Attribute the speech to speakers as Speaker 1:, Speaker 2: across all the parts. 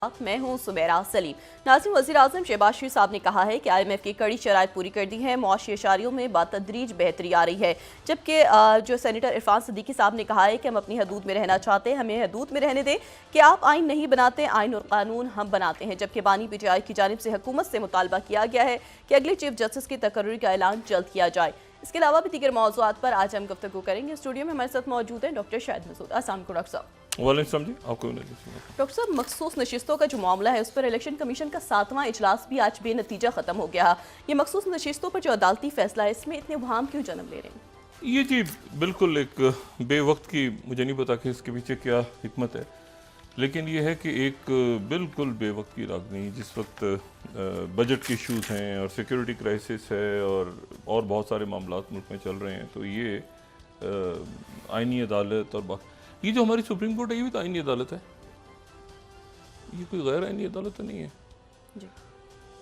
Speaker 1: मैं हूं सुमेरा सलीम। नाज़रीन, वज़ीर-ए-आज़म शहबाज शरीफ साहब ने कहा है कि IMF की कड़ी शराइत पूरी कर दी है, मुआशी इशारियों में बातदरीज बेहतरी आ रही है। जबकि जो सेनेटर इरफान सिद्दीकी साहब ने कहा है कि हम अपनी हदूद में रहना चाहते हैं, हमें हदूद में रहने दें कि आप आइन नहीं बनाते, आइन और कानून हम बनाते हैं। जबकि बानी PTI की जानिब से हुकूमत से मुतालबा किया गया है कि अगले चीफ जस्टिस की तकर्री का ऐलान जल्द किया जाए। इसके अलावा भी दीगर मौज़ूआत पर आज हम गुफ्तगू करेंगे। स्टूडियो में हमारे साथ मौजूद हैं डॉक्टर शाहिद मसूद। अस्सलाम वालेकुम डॉक्टर साहब।
Speaker 2: जी आपको
Speaker 1: डॉक्टर साहब, मखसूस नशिस्तों का जो मामला है उस पर इलेक्शन कमीशन का 7वां इजलास भी आज बेनतीजा खत्म हो गया। ये मखसूस नशिस्तों पर जो अदालती फैसला है, इसमें इतने वहाम क्यों जन्म ले रहे हैं?
Speaker 2: ये जी बिल्कुल एक बेवक्त की, मुझे नहीं पता कि इसके पीछे क्या हिकमत है, लेकिन ये है कि एक बिल्कुल बेवक्त की रागनी जिस वक्त बजट के इश्यूज हैं और सिक्योरिटी क्राइसिस है और बहुत सारे मामला मुल्क में चल रहे हैं, तो ये आईनी अदालत और ये जो हमारी सुप्रीम कोर्ट है ये भी तो आईनी अदालत है, ये कोई गैर आईनी अदालत तो नहीं है
Speaker 1: जी।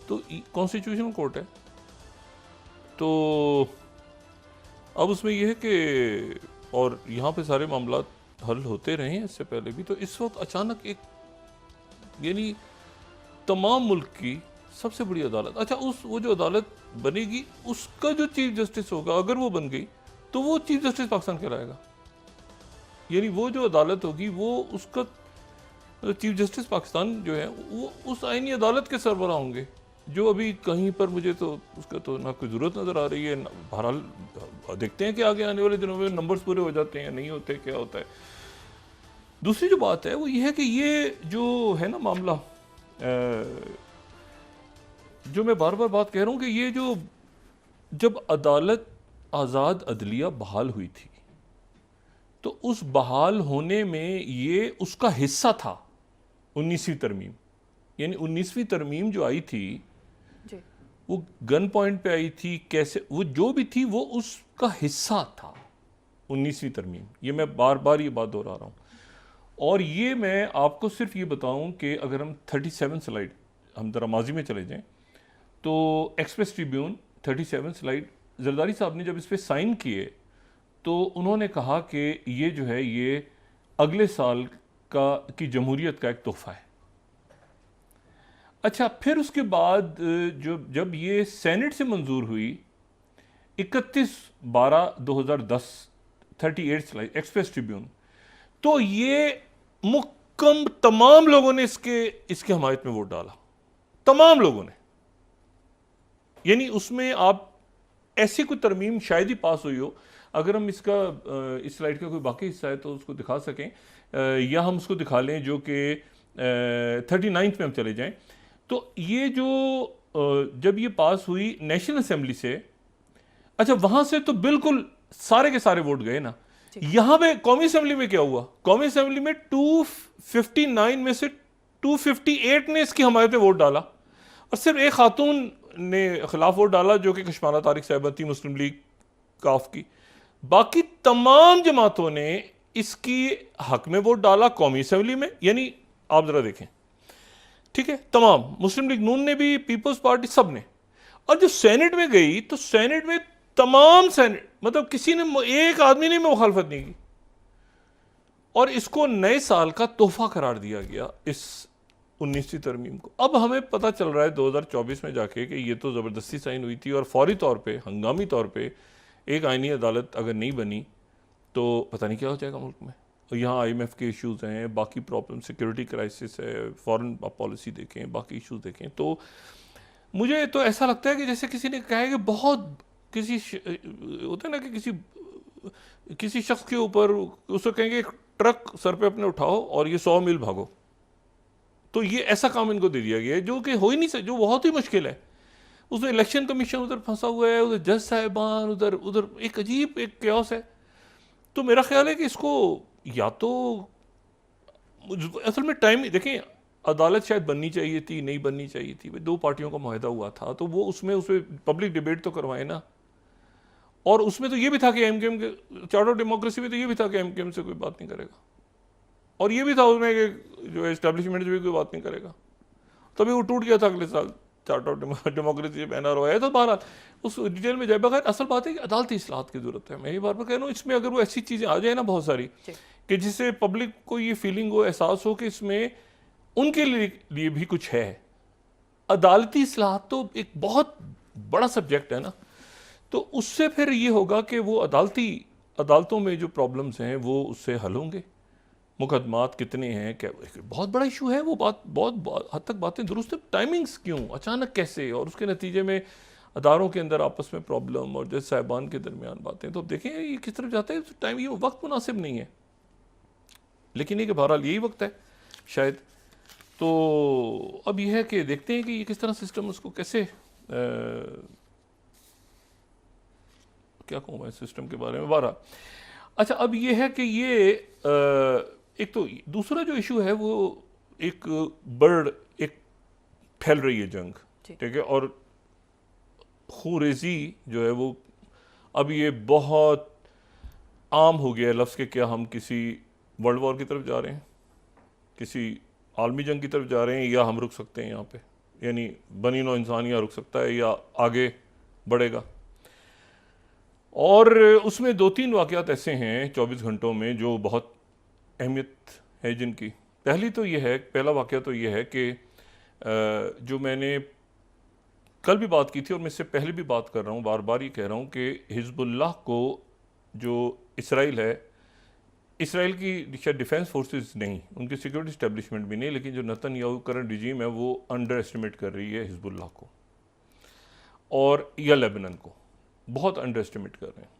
Speaker 2: तो कॉन्स्टिट्यूशनल कोर्ट है। तो अब उसमें यह है कि और यहाँ पे सारे मामला हल होते रहे हैं इससे पहले भी, तो इस वक्त अचानक एक यानी तमाम मुल्क की सबसे बड़ी अदालत, अच्छा वो जो अदालत बनेगी उसका जो चीफ जस्टिस होगा, अगर वो बन गई तो वो चीफ जस्टिस पाकिस्तान कहलाएगा। यानी वो जो अदालत होगी वो उसका चीफ जस्टिस पाकिस्तान जो है वो उस आईनी अदालत के सरबराह होंगे, जो अभी कहीं पर मुझे तो उसका तो ना कोई ज़रूरत नज़र आ रही है। बहरहाल देखते हैं कि आगे आने वाले दिनों में नंबर्स पूरे हो जाते हैं, नहीं होते, क्या होता है। दूसरी जो बात है वो ये है कि ये जो है ना मामला, जो मैं बार बार बात कह रहा हूँ कि ये जो जब अदालत आज़ाद अदलिया बहाल हुई थी तो उस बहाल होने में ये उसका हिस्सा था 19वीं तरमीम। यानी 19वीं तरमीम जो आई थी
Speaker 1: जी।
Speaker 2: वो गन पॉइंट पे आई थी, कैसे वो जो भी थी वो उसका हिस्सा था 19वीं तरमीम। ये मैं बार बार ये बात दोहरा रहा हूँ। और ये मैं आपको सिर्फ ये बताऊँ कि अगर हम 37 स्लाइड हम जरा माजी में चले जाएं तो एक्सप्रेस ट्रिब्यून 37 स्लाइड जरदारी साहब ने जब इस पर साइन किए तो उन्होंने कहा कि ये जो है ये अगले साल की जमहूरियत का एक तोहफा है। अच्छा, फिर उसके बाद जब ये सेनेट से मंजूर हुई 31/12/2010 38 स्लाइड एक्सप्रेस ट्रिब्यून, तो ये मुक्कम तमाम लोगों ने इसके हमायत में वोट डाला, तमाम लोगों ने। यानी उसमें आप ऐसी कोई तरमीम शायद ही पास हुई हो, अगर हम इस स्लाइड का कोई बाकी हिस्सा है तो उसको दिखा सकें, या हम उसको दिखा लें जो कि 39 में हम चले जाएं। तो ये जो जब ये पास हुई नेशनल असेंबली से, अच्छा वहां से तो बिल्कुल सारे के सारे वोट गए ना। यहां पे कौमी असेंबली में क्या हुआ, कौमी असेंबली में 259 में से 258 ने इसकी हमायत में वोट डाला और सिर्फ एक खातून ने खिलाफ वोट डाला जो कि कशमाना तारिक साहिबा थी, मुस्लिम लीग काफ की। बाकी तमाम जमातों ने इसकी हक में वोट डाला कौमी असेंबली में। यानी आप जरा देखें, ठीक है, तमाम मुस्लिम लीग नून ने भी, पीपल्स पार्टी, सब ने। और जब सेनेट में गई तो सेनेट में तमाम सेनेट, मतलब किसी ने, एक आदमी ने मुखालफत नहीं की और इसको नए साल का तोहफा करार दिया गया इस 19वीं तरमीम को। अब हमें पता चल रहा है 2024 में जाके कि ये तो ज़बरदस्ती साइन हुई थी और फौरी तौर पे, हंगामी तौर पे एक आईनी अदालत अगर नहीं बनी तो पता नहीं क्या हो जाएगा मुल्क में। और यहाँ IMF के इश्यूज हैं, बाकी प्रॉब्लम, सिक्योरिटी क्राइसिस है, फॉरेन पॉलिसी देखें, बाकी इश्यूज देखें, तो मुझे तो ऐसा लगता है कि जैसे किसी ने कहा है कि बहुत किसी होता है ना कि किसी शख्स के ऊपर उसको कहेंगे ट्रक सर पे अपने उठाओ और ये 100 मील भागो, तो ये ऐसा काम इनको दे दिया गया है जो कि हो ही नहीं सकता, जो बहुत ही मुश्किल है। उसमें इलेक्शन कमीशन उधर फंसा हुआ है, उधर जज साहिबान, उधर एक अजीब एक क्योस है। तो मेरा ख्याल है कि इसको या तो असल में टाइम, देखें अदालत शायद बननी चाहिए थी, नहीं बननी चाहिए थी, 2 पार्टियों का मुआहदा हुआ था तो वो उसमें पब्लिक डिबेट तो करवाए ना। और उसमें तो ये भी था कि MKM के चार्टर ऑफ डेमोक्रेसी में तो ये भी था कि MKM से कोई बात नहीं करेगा, और ये भी था उसमें कि जो एस्टेब्लिशमेंट से भी कोई बात नहीं करेगा। तभी वो टूट गया था अगले साल, चार्टर ऑफ डेमोक्रेसी बैनर हो है। तो बहरहाल उस डिटेल में जाए, बगैर असल बात है कि अदालती इस्लाहत की जरूरत है। मैं ये बार बार कह रहा हूँ, इसमें अगर वो ऐसी चीज़ें आ जाए ना बहुत सारी कि जिससे पब्लिक को ये फीलिंग हो, एहसास हो कि इसमें उनके लिए भी कुछ है। अदालती इस्लाहत तो एक बहुत बड़ा सब्जेक्ट है ना, तो उससे फिर ये होगा कि वो अदालतों में जो प्रॉब्लम्स हैं वो उससे हल होंगे। मुकदमात कितने हैं, क्या बहुत बड़ा इशू है वो, बहुत हद तक बातें दुरुस्त है। टाइमिंग्स क्यों, अचानक कैसे, और उसके नतीजे में अदारों के अंदर आपस में प्रॉब्लम और जज साहिबान के दरमियान बातें, तो देखें ये किस तरफ जाता है। टाइम, ये वक्त मुनासिब नहीं है, लेकिन ये कि बहरहाल यही वक्त है शायद। तो अब यह है कि देखते हैं कि ये किस तरह सिस्टम उसको कैसे क्या कहूँ मैं सिस्टम के बारे में बारह। अच्छा, अब ये है कि ये एक तो दूसरा जो इशू है वो एक एक फैल रही है जंग, ठीक है, और खूरेजी जो है वो अब ये बहुत आम हो गया है लफ्ज़ के क्या हम किसी वर्ल्ड वॉर की तरफ जा रहे हैं, किसी आलमी जंग की तरफ जा रहे हैं, या हम रुक सकते हैं यहाँ पे, यानी बनी नौ इंसान या रुक सकता है या आगे बढ़ेगा। और उसमें 2-3 वाक़यात ऐसे हैं 24 घंटों में जो बहुत अहमियत है जिनकी। पहला वाक़या तो ये है कि जो मैंने कल भी बात की थी और मैं इससे पहले भी बात कर रहा हूँ, बार बार ये कह रहा हूँ कि हिज़्बुल्लाह को जो इसराइल है, इसराइल की शायद डिफेंस फोर्सेस नहीं, उनकी सिक्योरिटी इस्टेब्लिशमेंट भी नहीं, लेकिन जो नेतन्याहू करंट रिजीम है वो अंडर एस्टिमेट कर रही है हिज़्बुल्लाह को और या लेबनान को, बहुत अंडर एस्टिमेट कर रहे हैं।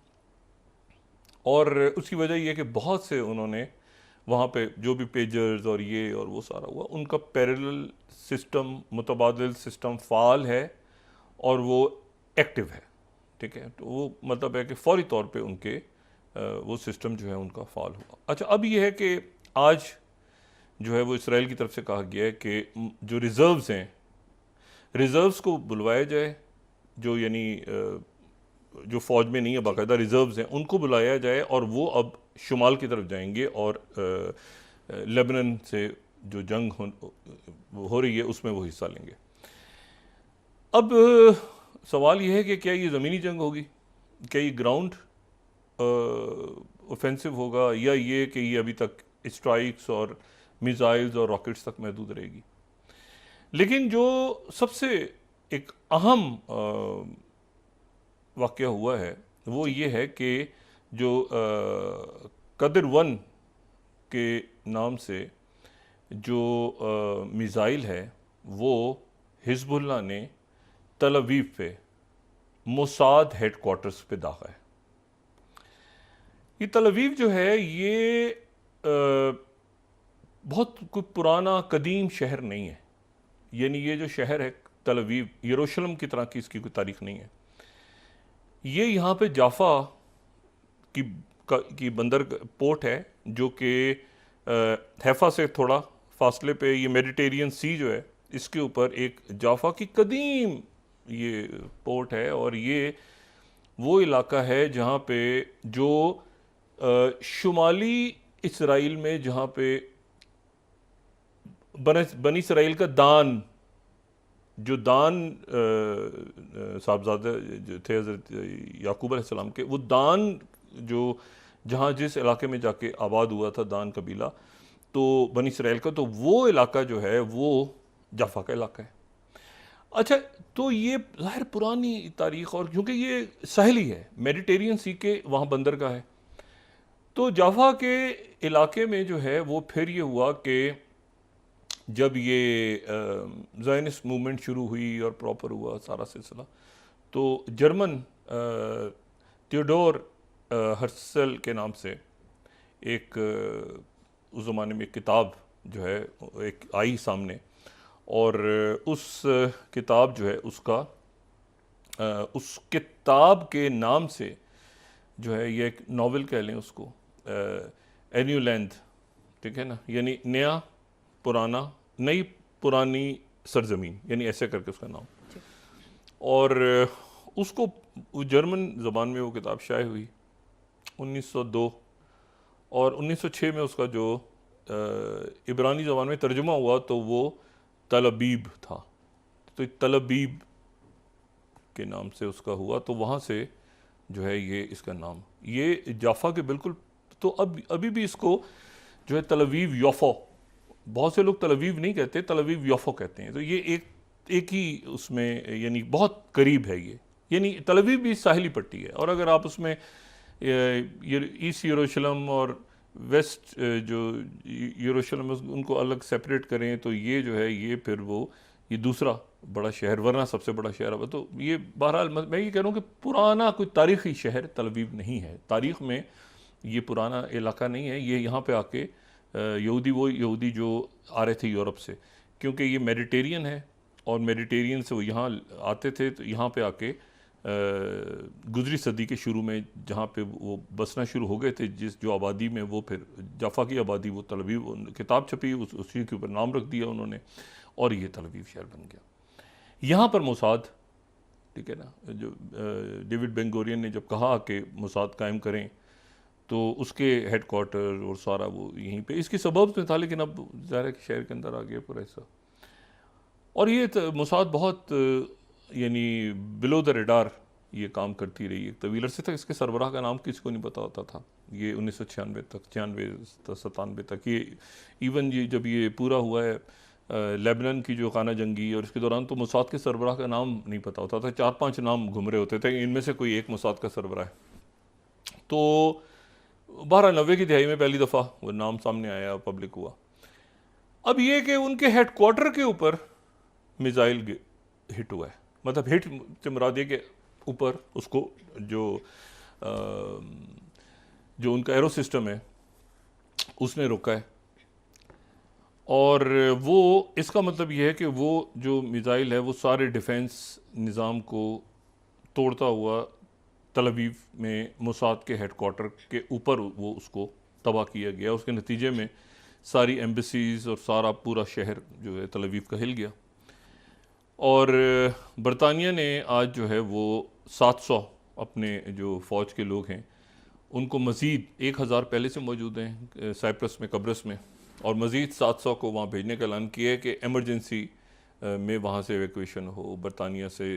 Speaker 2: और उसकी वजह यह है कि बहुत से उन्होंने वहाँ पे जो भी पेजर्स और ये और वो सारा हुआ, उनका पैरेलल सिस्टम, मुतबादिल सिस्टम फ़ाल है और वो एक्टिव है, ठीक है। तो वो मतलब है कि फौरी तौर पे उनके वो सिस्टम जो है उनका फ़ाल हुआ। अच्छा, अब ये है कि आज जो है वो इसराइल की तरफ से कहा गया है कि जो रिज़र्व्स हैं, रिज़र्व्स को बुलवाया जाए, जो यानी जो फ़ौज में नहीं है बाकायदा रिज़र्व्स हैं उनको बुलाया जाए, और वो अब शुमाल की तरफ जाएंगे और लेबनान से जो जंग हो रही है उसमें वो हिस्सा लेंगे। अब सवाल ये है कि क्या ये ज़मीनी जंग होगी, क्या ये ग्राउंड ऑफेंसिव होगा, या ये कि ये अभी तक स्ट्राइक्स और मिसाइल्स और रॉकेट्स तक महदूद रहेगी। लेकिन जो सबसे एक अहम वाक़या हुआ है वो ये है कि जो कदर 1 के नाम से जो मिसाइल है वो हिज़्बुल्लाह ने तल अवीव पे मोसाद हेडक्वार्टर्स पे दागा है। ये तल अवीव जो है ये बहुत कोई पुराना कदीम शहर नहीं है, यानी ये जो शहर है तल अवीव, यरूशलेम की तरह की इसकी कोई तारीख नहीं है। ये यहाँ पे जाफा की बंदर पोर्ट है जो कि हैफा से थोड़ा फासले पे, ये मेडिटेरियन सी जो है इसके ऊपर एक जाफा की कदीम ये पोर्ट है, और ये वो इलाका है जहाँ पे जो शुमाली इसराइल में जहाँ पे बनी इसराइल का दान, जो दान साहबजादे जो थे हज़रत याकूब अलैहिस्सलाम के, वो दान जो जहाँ जिस इलाके में जाके आबाद हुआ था दान कबीला, तो बनी इसराइल का, तो वो इलाका जो है वो जाफा का इलाका है। अच्छा, तो ये ज़ाहिर पुरानी तारीख़, और क्योंकि ये साहिली है, मेडिटेरियन सी के वहाँ बंदरगाह है, तो जाफा के इलाके में जो है वो फिर ये हुआ कि जब ये ज़ायनिस्ट मूवमेंट शुरू हुई और प्रॉपर हुआ सारा सिलसिला, तो जर्मन थियोडोर हर्सल के नाम से एक उस ज़माने में एक किताब जो है एक आई सामने, और उस किताब जो है उसका उस किताब के नाम से जो है ये एक नावल कह लें उसको, एन्यू लेंथ, ठीक है ना, यानी नया पुराना, नई पुरानी सरजमीन, यानी ऐसे करके उसका नाम। और उसको जर्मन ज़बान में वो किताब शाये हुई 1902, और 1906 में उसका जो इब्रानी ज़बान में तर्जुमा हुआ तो वो तल अबीब था, तो तल अबीब के नाम से उसका हुआ, तो वहाँ से जो है ये इसका नाम, ये जाफा के बिल्कुल, तो अब अभी भी इसको जो है तल अवीव याफा बहुत से लोग तल अवीव नहीं कहते, तल अवीव याफो कहते हैं। तो ये एक ही उसमें यानी बहुत करीब है ये, यानी तल अवीव भी साहिली पट्टी है। और अगर आप उसमें ईस्ट यरूशलेम और वेस्ट जो यरूशलेम उनको अलग सेपरेट करें तो ये जो है ये फिर वो ये दूसरा बड़ा शहर, वरना सबसे बड़ा शहर अब। तो ये बहरहाल मैं ये कह रहा हूँ कि पुराना कोई तारीख़ी शहर तल अवीव नहीं है, तारीख़ में ये पुराना इलाका नहीं है। ये यहाँ पे आके यहूदी जो आ रहे थे यूरोप से, क्योंकि ये मेडिटेरियन है और मेडिटेरियन से वो यहाँ आते थे, तो यहाँ पे आके गुजरी सदी के शुरू में जहाँ पे वो बसना शुरू हो गए थे, जो आबादी में वो फिर जाफा की आबादी, वो तल अवीव किताब छपी, उसी के ऊपर नाम रख दिया उन्होंने और ये तल अवीव शहर बन गया। यहाँ पर मोसाद, ठीक है ना, जो डेविड बेन गोरियन ने जब कहा कि मोसाद कायम करें तो उसके हेड क्वार्टर और सारा वो यहीं पे इसकी सबब में था, लेकिन अब ज़ाहिर के शहर के अंदर आ गया पूरा हिस्सा। और ये मोसाद बहुत यानी बिलो द रेडार ये काम करती रही है तवील अरसे तक। इसके सरबराह का नाम किसी को नहीं पता होता था। ये 1996 तक, 96-97 तक, ये इवन ये जब ये पूरा हुआ है लेबनान की जो खाना जंगी और इसके दौरान, तो मोसाद के सरबराह का नाम नहीं पता होता था। 4-5 नाम घूम रहे होते थे, इनमें से कोई एक मोसाद का सरबराह है। तो 90 की दिहाई में पहली दफ़ा वो नाम सामने आया, पब्लिक हुआ। अब ये कि उनके हेड क्वार्टर के ऊपर मिसाइल हिट हुआ है, मतलब हिट से मुराद ये के ऊपर उसको जो उनका एरो सिस्टम है उसने रोका है। और वो इसका मतलब ये है कि वो जो मिसाइल है वो सारे डिफेंस निज़ाम को तोड़ता हुआ तल अवीव में मोसाद के हेड क्वार्टर के ऊपर वो उसको तबाह किया गया। उसके नतीजे में सारी एम्बेसीज़ और सारा पूरा शहर जो है तल अवीव का हिल गया। और बरतानिया ने आज जो है वो 700 अपने जो फ़ौज के लोग हैं उनको मज़ीद 1000 पहले से मौजूद हैं साइप्रस में, कब्रस में, और मज़ीद 700 को वहाँ भेजने का ऐलान किया है कि एमरजेंसी में वहाँ से एवेक्यूएशन हो बरतानिया से।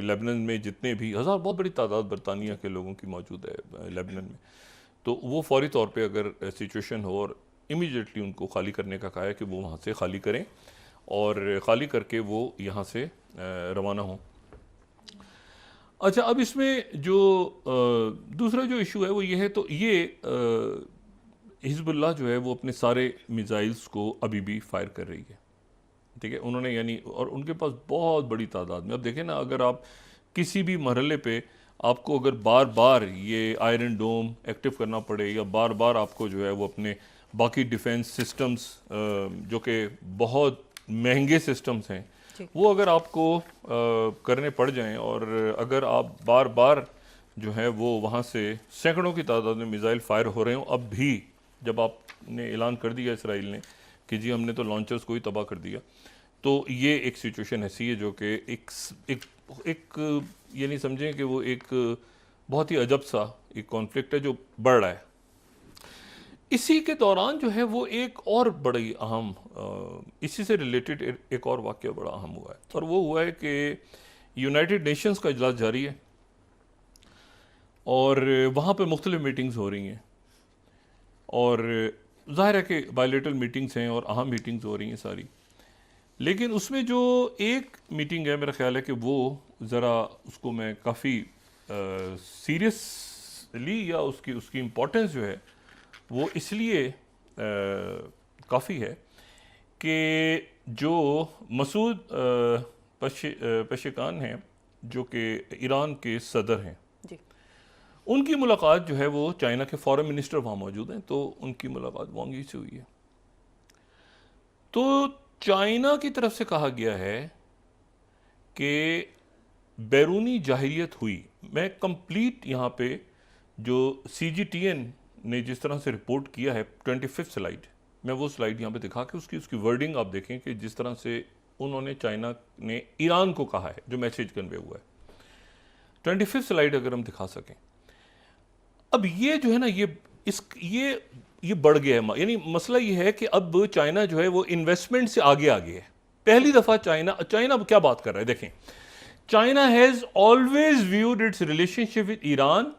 Speaker 2: लेबनान में जितने भी बहुत बड़ी तादाद बरतानिया के लोगों की मौजूद है लेबनान में, तो वो फौरी तौर पे अगर सिचुएशन हो और इमीडिएटली उनको खाली करने का कहा है कि वो वहाँ से खाली करें और ख़ाली करके वो यहाँ से रवाना हों। अच्छा, अब इसमें जो दूसरा जो इशू है वो ये है, तो ये हिज़्बुल्लाह जो है वो अपने सारे मिसाइल्स को अभी भी फायर कर रही है, ठीक है। उन्होंने यानी, और उनके पास बहुत बड़ी तादाद में, अब देखें ना, अगर आप किसी भी मरहले पे आपको अगर बार बार ये आयरन डोम एक्टिव करना पड़े या बार बार आपको जो है वो अपने बाकी डिफेंस सिस्टम्स जो कि बहुत महंगे सिस्टम्स हैं वो अगर आपको करने पड़ जाएं, और अगर आप बार बार जो है वो वहाँ से सैकड़ों की तादाद में मिसाइल फायर हो रहे हों, अब भी जब आपने ऐलान कर दिया इसराइल ने कि जी हमने तो लॉन्चर्स को ही तबाह कर दिया, तो ये एक सिचुएशन ऐसी है जो कि एक ये नहीं समझें कि वो एक बहुत ही अजब सा एक कॉन्फ्लिक्ट है जो बढ़ रहा है। इसी के दौरान जो है वो एक और बड़ी अहम इसी से रिलेटेड एक और वाक़या बड़ा अहम हुआ है, और वो हुआ है कि यूनाइटेड नेशंस का इजलास जारी है और वहाँ पे मुख्तलिफ मीटिंग्स हो रही हैं, और ज़ाहिर है कि बायलैटरल मीटिंग्स हैं और अहम मीटिंग्स हो रही हैं सारी। लेकिन उसमें जो एक मीटिंग है, मेरा ख्याल है कि वो ज़रा उसको मैं काफ़ी सीरियसली या उसकी इम्पोर्टेंस जो है वो इसलिए काफ़ी है कि जो मसूद पेशेकान हैं जो कि ईरान के सदर हैं, उनकी मुलाकात जो है वो चाइना के फॉरेन मिनिस्टर वहाँ मौजूद हैं, तो उनकी मुलाकात वांग यी से हुई है। तो चाइना की तरफ से कहा गया है कि बैरूनी जाहिरियत हुई। मैं कंप्लीट यहाँ पे जो CGTN ने जिस तरह से रिपोर्ट किया है 25th स्लाइड, मैं वो स्लाइड यहाँ पे दिखा के उसकी वर्डिंग आप देखें कि जिस तरह से उन्होंने चाइना ने ईरान को कहा है, जो मैसेज कन्वे हुआ है। 25th स्लाइड अगर हम दिखा सकें। अब ये जो है ना ये बढ़ गया है, यानी मसला ये है कि अब चाइना जो है वो इन्वेस्टमेंट से आगे आ गया है। पहली दफ़ा चाइना क्या बात कर रहा है, देखें, China has always viewed it's relationship with Iran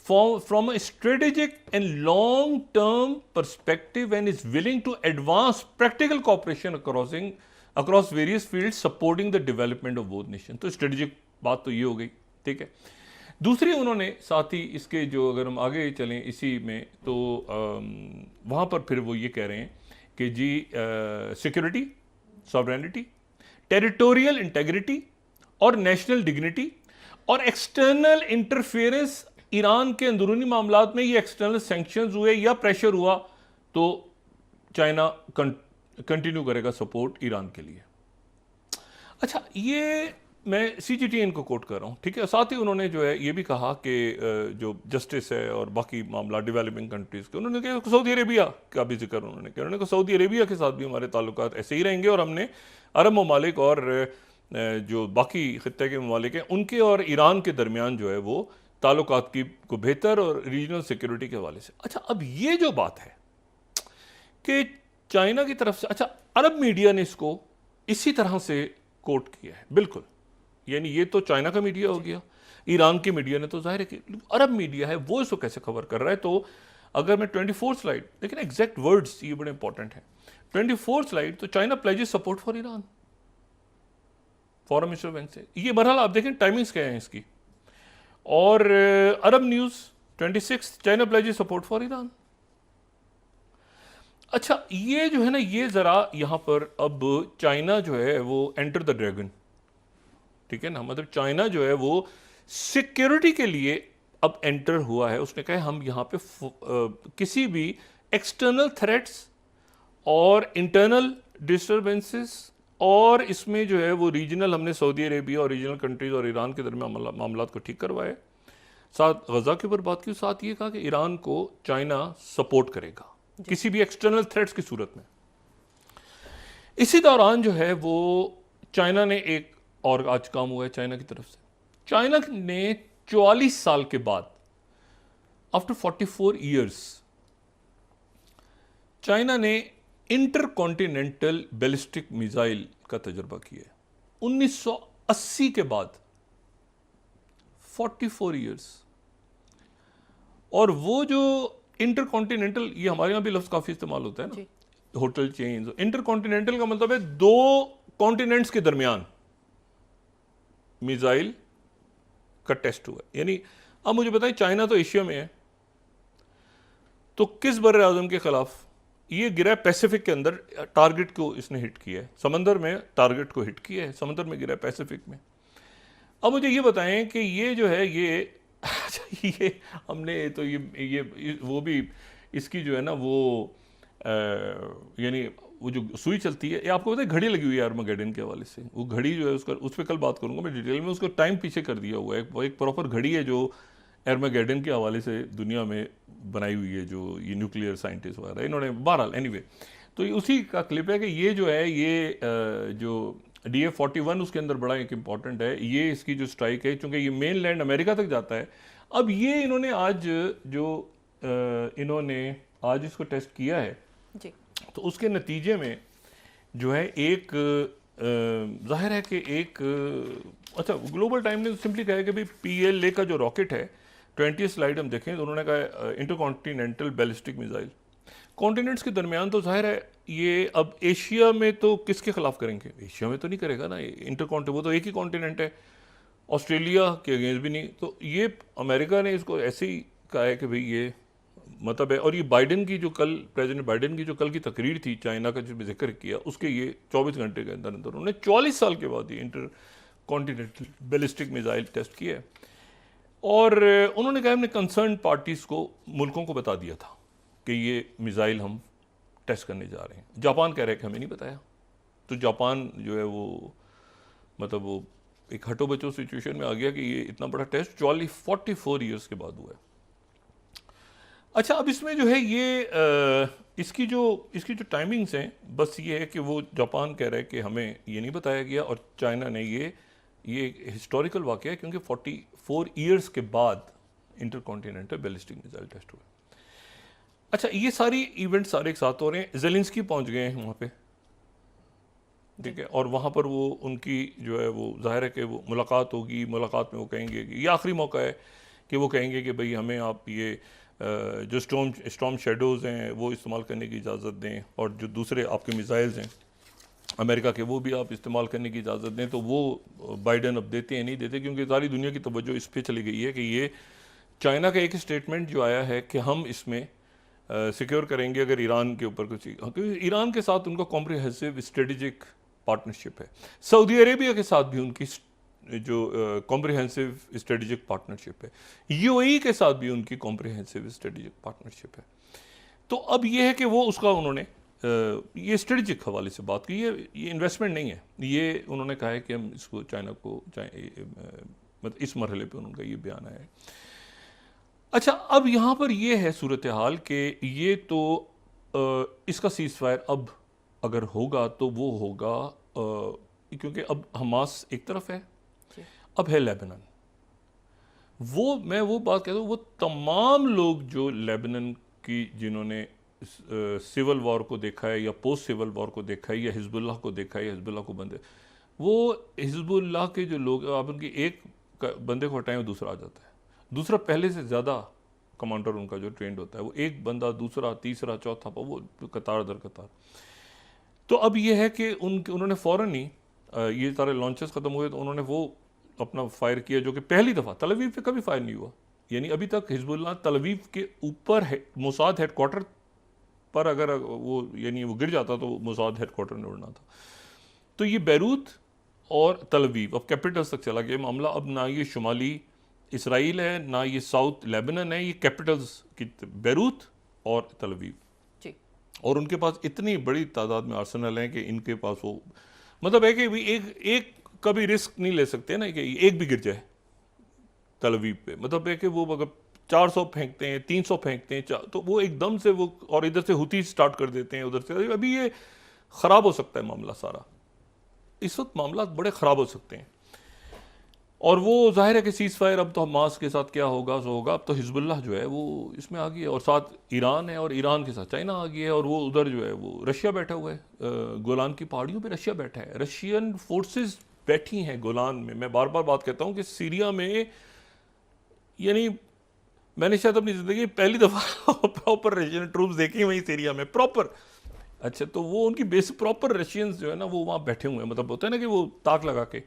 Speaker 2: from a strategic and long term perspective and is willing to advance practical cooperation across various fields supporting the development of both nations. तो strategic बात तो ये हो गई, ठीक है। दूसरी उन्होंने साथ ही इसके जो, अगर हम आगे चलें इसी में, तो वहाँ पर फिर वो ये कह रहे हैं कि जी सिक्योरिटी, सॉवरेनिटी, टेरिटोरियल इंटेग्रिटी और नेशनल डिग्निटी और एक्सटर्नल इंटरफेरेंस, ईरान के अंदरूनी मामलात में ये एक्सटर्नल सैंक्शंस हुए या प्रेशर हुआ तो चाइना कंटिन्यू करेगा सपोर्ट ईरान के लिए। अच्छा, ये मैं CGTN को कोट कर रहा हूँ, ठीक है। साथ ही उन्होंने जो है ये भी कहा कि जो जस्टिस है और बाकी मामला डेवलपिंग कंट्रीज़ के, उन्होंने कहा सऊदी अरेबिया का भी जिक्र उन्होंने किया। उन्होंने कहा सऊदी अरेबिया के साथ भी हमारे ताल्लुकात ऐसे ही रहेंगे और हमने अरब ममालिक और जो बाकी खित्ते के ममालिक हैं उनके और ईरान के दरमियान जो है वो ताल्लुकात की को बेहतर और रीजनल सिक्योरिटी के हवाले से। अच्छा, अब ये जो बात है कि चाइना की तरफ से, अच्छा अरब मीडिया ने इसको इसी तरह से कोट किया है, बिल्कुल, यानी ये तो चाइना का मीडिया हो गया, ईरान की मीडिया ने तो जाहिर है कि अरब मीडिया है वो इसको कैसे खबर कर रहा है। तो अगर मैं 24 स्लाइड, लेकिन एग्जैक्ट वर्ड्स ये बड़े इंपॉर्टेंट हैं, 24 स्लाइड, तो China pledges support for Iran, foreign minister वेंसे, ये बहरहाल आप देखें टाइमिंग्स क्या है इसकी। और Arab news 26 China pledges support for Iran. अच्छा, ये जो है ना, ये ज़रा यहाँ पर अब चाइना जो है वो एंटर द ड्रैगन, ठीक है ना, मतलब चाइना जो है वो सिक्योरिटी के लिए अब एंटर हुआ है। उसने कहा हम यहाँ पे किसी भी एक्सटर्नल थ्रेट्स और इंटरनल डिस्टर्बेंसेस और इसमें जो है वो रीजनल, हमने सऊदी अरेबिया और रीजनल कंट्रीज और ईरान के दरमियान मामलात को ठीक करवाए, साथ गजा के ऊपर बात की, साथ ये कहा कि ईरान को चाइना सपोर्ट करेगा किसी भी एक्सटर्नल थ्रेट्स की सूरत में। इसी दौरान जो है वो चाइना ने एक और आज काम हुआ है चाइना की तरफ से। चाइना ने 44 साल के बाद, आफ्टर 44 ईयर्स, चाइना ने इंटरकॉन्टिनेंटल बैलिस्टिक मिसाइल का तजुर्बा किया है 1980 के बाद, 44 ईयर्स। और वो जो इंटरकॉन्टिनेंटल, ये हमारे यहाँ भी लफ्ज़ काफ़ी इस्तेमाल होता है ना, होटल चेन्स। इंटरकॉन्टिनेंटल का मतलब है दो कॉन्टिनेंट्स के दरमियान मिसाइल का टेस्ट हुआ। यानी अब मुझे बताएं, चाइना तो एशिया में है, तो किस बर्रे आज़म के खिलाफ ये गिरा? पैसिफिक के अंदर टारगेट को इसने हिट किया है, समंदर में टारगेट को हिट किया है, समंदर में गिरा है, पैसिफिक में। अब मुझे ये बताएं कि ये जो है ये हमने तो ये वो भी इसकी जो है ना वो यानी वो जो सुई चलती है, ये आपको पता है घड़ी लगी हुई है आर्मागेडन के हवाले से। वो घड़ी जो है उसका, उस पर कल बात करूंगा मैं डिटेल में, उसको टाइम पीछे कर दिया हुआ है। वो एक प्रॉपर घड़ी है जो आर्मागेडन के हवाले से दुनिया में बनाई हुई है, जो ये न्यूक्लियर साइंटिस्ट वगैरह इन्होंने, बहरहाल एनीवे, तो उसी का क्लिप है कि ये जो है ये जो DF-41 उसके अंदर बड़ा एक इम्पॉर्टेंट है, ये इसकी जो स्ट्राइक है, चूँकि ये मेन लैंड अमेरिका तक जाता है। अब ये इन्होंने आज जो इन्होंने आज इसको टेस्ट किया है
Speaker 1: जी,
Speaker 2: तो उसके नतीजे में जो है एक जाहिर है कि एक अच्छा, ग्लोबल टाइम ने सिंपली कहा है कि भाई PLA का जो रॉकेट है, 20 स्लाइड हम देखें तो उन्होंने कहा इंटरकॉन्टिनेंटल बैलिस्टिक मिसाइल कॉन्टिनेंट्स के दरमियान। तो जाहिर है ये अब एशिया में तो किसके खिलाफ करेंगे? एशिया में तो नहीं करेगा ना, इंटरकॉन्टिनेंट, वो तो एक ही कॉन्टिनेंट है, ऑस्ट्रेलिया के अगेंस्ट भी नहीं। तो ये अमेरिका ने इसको ऐसे ही कहा है कि भाई ये मतलब है। और ये बाइडेन की जो कल, प्रेसिडेंट बाइडेन की जो कल की तकरीर थी चाइना का जो जिक्र किया, उसके ये 24 घंटे के अंदर अंदर उन्होंने 44 साल के बाद ये intercontinental ballistic missile test किया है। और उन्होंने कहा हमने कंसर्न पार्टीज़ को, मुल्कों को बता दिया था कि ये मिसाइल हम टेस्ट करने जा रहे हैं। जापान कह रहे हैं कि हमें नहीं बताया। तो जापान जो है वो मतलब वो एक हटो बचो सिचुएशन में आ गया कि ये इतना बड़ा टेस्ट 44 ईयर्स के बाद हुआ है। अच्छा, अब इसमें जो है ये इसकी जो टाइमिंग्स हैं, बस ये है कि वो जापान कह रहा है कि हमें ये नहीं बताया गया, और चाइना ने ये हिस्टोरिकल वाक़या है क्योंकि 44 ईयर्स के बाद इंटरकॉन्टिनेंटल बैलिस्टिक मिसाइल टेस्ट हुआ। अच्छा, ये सारी इवेंट सारे एक साथ हो रहे हैं। ज़ेलेंस्की पहुंच गए हैं वहाँ पे, ठीक है, और वहाँ पर वो उनकी जो है वो जाहिर है कि वो मुलाकात होगी, मुलाकात में वो कहेंगे कि ये आखिरी मौका है कि वो कहेंगे कि भाई हमें आप ये जो स्टॉर्म शेडोज़ हैं वो इस्तेमाल करने की इजाज़त दें, और जो दूसरे आपके मिसाइल्स हैं अमेरिका के वो भी आप इस्तेमाल करने की इजाज़त दें, तो वो बाइडन अब देते हैं नहीं देते, क्योंकि सारी दुनिया की तवज्जो इस पे चली गई है कि ये चाइना का एक स्टेटमेंट जो आया है कि हम इसमें सिक्योर करेंगे अगर ईरान के ऊपर कुछ, क्योंकि ईरान के साथ उनका कॉम्प्रिहेंसिव स्ट्रेटेजिक पार्टनरशिप है। सऊदी अरेबिया के साथ भी उनकी जो कॉम्प्रिहेंसिव स्ट्रेटेजिक पार्टनरशिप है। यूएई के साथ भी उनकी कॉम्प्रिहेंसिव स्ट्रेटेजिक पार्टनरशिप है। तो अब ये है कि वो उसका उन्होंने ये स्ट्रेटेजिक हवाले से बात की, ये इन्वेस्टमेंट नहीं है, ये उन्होंने कहा है कि हम इसको चाइना को मतलब इस मरहले पे उनका ये बयान है। अच्छा, अब यहाँ पर ये है सूरत हाल कि ये तो इसका सीज़ फायर अब अगर होगा तो वो होगा क्योंकि अब हमास एक तरफ है, अब है लेबनान। मैं वो बात कहता हूँ, वो तमाम लोग जो लेबनान की जिन्होंने सिविल वॉर को देखा है या पोस्ट सिविल वॉर को देखा है या हिजबुल्लाह को देखा है या हिजबुल्लाह को बंदे, वो हिजबुल्लाह के जो लोग आप उनकी एक बंदे को हटाएं दूसरा आ जाता है, दूसरा पहले से ज़्यादा कमांडर उनका जो ट्रेंड होता है, वो एक बंदा दूसरा तीसरा चौथा वो कतार दर कतार। तो अब ये है कि उन्होंने फ़ौरन ही ये सारे लॉन्चेस ख़त्म हुए तो उन्होंने वो अपना फायर किया, जो कि पहली दफ़ा तल अवीव पे कभी फायर नहीं हुआ। यानी अभी तक हिजबुल्लाह तल अवीव के ऊपर है, मोसाद हेडक्वार्टर पर अगर वो यानी वो गिर जाता तो मोसाद हेडक्वार्टर ने उड़ना था। तो ये बैरूत और तल अवीव अब कैपिटल्स तक चला गया मामला। अब ना ये शुमाली इसराइल है ना ये साउथ लेबनान है, ये कैपिटल्स की बैरूत और तल अवीव। और उनके पास इतनी बड़ी तादाद में आर्सेनल हैं कि इनके पास वो मतलब है कि भी एक कभी रिस्क नहीं ले सकते ना कि एक भी गिर जाए तल अवीव पे। मतलब है कि वो अगर 400 फेंकते हैं 300 फेंकते हैं तो वो एकदम से वो, और इधर से हुती स्टार्ट कर देते हैं उधर से, अभी ये ख़राब हो सकता है मामला सारा। इस वक्त मामला बड़े ख़राब हो सकते हैं। और वो जाहिर है कि सीज़ फायर अब तो हमास के साथ क्या होगा सो होगा। अब तो हिजबुल्लाह जो है वो इसमें आ गई है, और साथ ईरान है, और ईरान के साथ चाइना आ गया है, और वो उधर जो है वो रशिया बैठा हुआ है, गोलान की पहाड़ियों पे रशिया बैठा है, रशियन फोर्सेस बैठी हैं गोलान में। मैं बार बार बात कहता हूँ कि सीरिया में यानी मैंने शायद अपनी ज़िंदगी में पहली दफ़ा प्रॉपर रशियन ट्रूप्स देखे वहीं सीरिया में प्रॉपर। अच्छा, तो वो उनकी बेस प्रॉपर रशियंस जो है ना वो वहाँ बैठे हुए हैं, मतलब होता है ना कि वो ताक लगा के,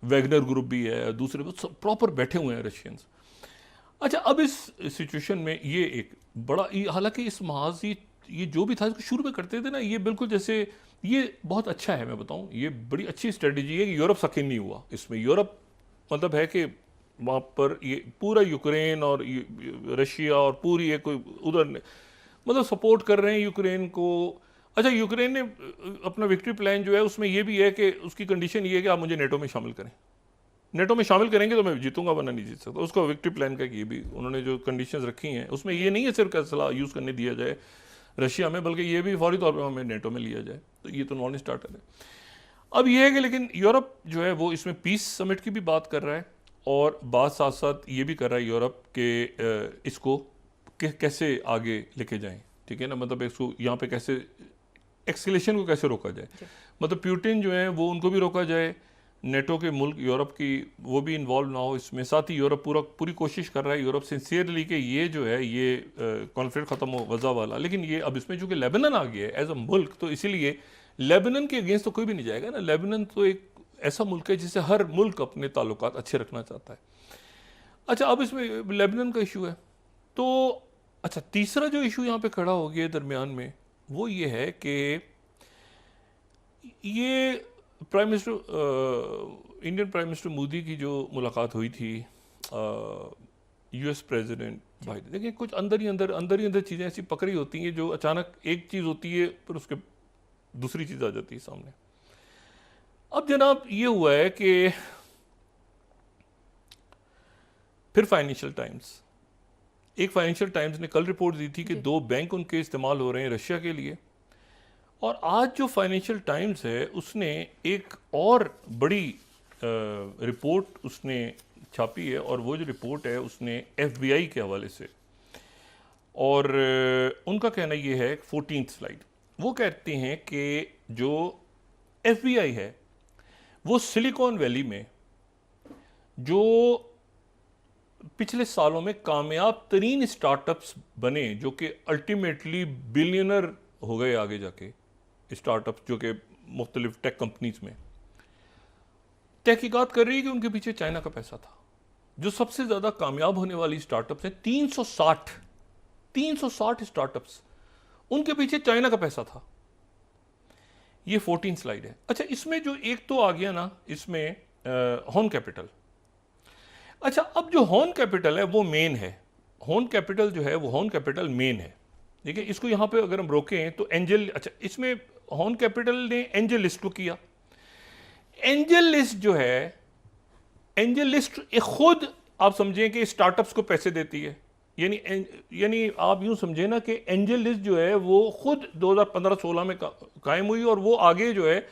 Speaker 2: वैगनर ग्रुप भी है, दूसरे प्रॉपर बैठे हुए हैं रशियंस। अच्छा, अब इस सिचुएशन में ये एक बड़ा, हालांकि इस महाज ये जो भी था इसको शुरू में करते थे ना, ये बिल्कुल जैसे ये बहुत अच्छा है, मैं बताऊं ये बड़ी अच्छी स्ट्रेटजी है कि यूरोप सकिन नहीं हुआ इसमें। यूरोप मतलब है कि वहाँ पर ये पूरा यूक्रेन और रशिया और पूरी एक उधर मतलब सपोर्ट कर रहे हैं यूक्रेन को। अच्छा, यूक्रेन ने अपना विक्ट्री प्लान जो है उसमें ये भी है कि उसकी कंडीशन ये है कि आप मुझे नेटो में शामिल करें, नेटो में शामिल करेंगे तो मैं जीतूंगा वरना नहीं जीत सकता। उसका विक्ट्री प्लान का ये भी उन्होंने जो कंडीशंस रखी हैं उसमें ये नहीं है सिर्फ असला यूज़ करने दिया जाए रशिया में, बल्कि ये भी फौरी तौर पर हमें नेटो में लिया जाए। तो ये तो नॉन स्टार्टर है। अब ये है कि लेकिन यूरोप जो है वो इसमें पीस समिट की भी बात कर रहा है, और बात साथ साथ ये भी कर रहा है यूरोप के इसको कैसे आगे लेके जाएं, ठीक है ना, मतलब इसको यहाँ पे कैसे एक्सकेलेशन को कैसे रोका जाए। मतलब पुतिन जो है वो उनको भी रोका जाए, नेटो के मुल्क यूरोप की वो भी इन्वॉल्व ना हो इसमें। साथ ही यूरोप पूरी कोशिश कर रहा है यूरोप सिंसियरली कि ये जो है ये कॉन्फ्लिक्ट ख़त्म हो गजा वाला। लेकिन ये अब इसमें चूँकि लेबनान आ गया है एज अ मुल्क, तो इसीलिए लेबनान के अगेंस्ट तो कोई भी नहीं जाएगा ना। लेबनान तो एक ऐसा मुल्क है जिससे हर मुल्क अपने ताल्लुकात अच्छे रखना चाहता है। अच्छा, अब इसमें लेबनान का इशू है। तो अच्छा, तीसरा जो इशू यहाँ पे खड़ा हो गया दरमियान में वो ये है कि ये prime minister Indian prime minister Modi की जो मुलाकात हुई थी यूएस प्रेसिडेंट बाइडेन, देखिए कुछ अंदर ही अंदर चीज़ें ऐसी पकड़ी होती हैं जो अचानक एक चीज़ होती है फिर उसके दूसरी चीज़ आ जाती है सामने। अब जनाब ये हुआ है कि फिर फाइनेंशियल टाइम्स ने कल रिपोर्ट दी थी कि 2 बैंक उनके इस्तेमाल हो रहे हैं रशिया के लिए। और आज जो फाइनेंशियल टाइम्स है उसने एक और बड़ी रिपोर्ट उसने छापी है, और वो जो रिपोर्ट है उसने FBI के हवाले से, और उनका कहना ये है 14th स्लाइड, वो कहते हैं कि जो FBI है वो सिलिकॉन वैली में जो पिछले सालों में कामयाब तरीन स्टार्टअप्स बने जो कि अल्टीमेटली बिलियनर हो गए आगे जाके, स्टार्टअप्स जो कि मुख्तलिफ टेक कंपनीज में तहकीकात कर रही है कि उनके पीछे चाइना का पैसा था। जो सबसे ज़्यादा कामयाब होने वाली स्टार्टअप्स हैं 360 स्टार्टअप्स, उनके पीछे चाइना का पैसा था। ये 14 स्लाइड है। अच्छा, इसमें जो एक तो आ गया ना, इसमें हॉर्न कैपिटल। अच्छा, अब जो हॉर्न कैपिटल है वो मेन है। हॉर्न कैपिटल जो है वो हॉर्न कैपिटल मेन है। देखिए, इसको यहाँ पे अगर हम रोकें तो एंजल, अच्छा इसमें हॉर्न कैपिटल ने एंजल लिस्ट को किया। एंजल लिस्ट जो है, एंजल लिस्ट खुद आप समझें कि स्टार्टअप्स को पैसे देती है। यानी आप यूं समझे ना कि एंजल लिस्ट जो है वो खुद 2015-16 में कायम हुई और वो आगे जो है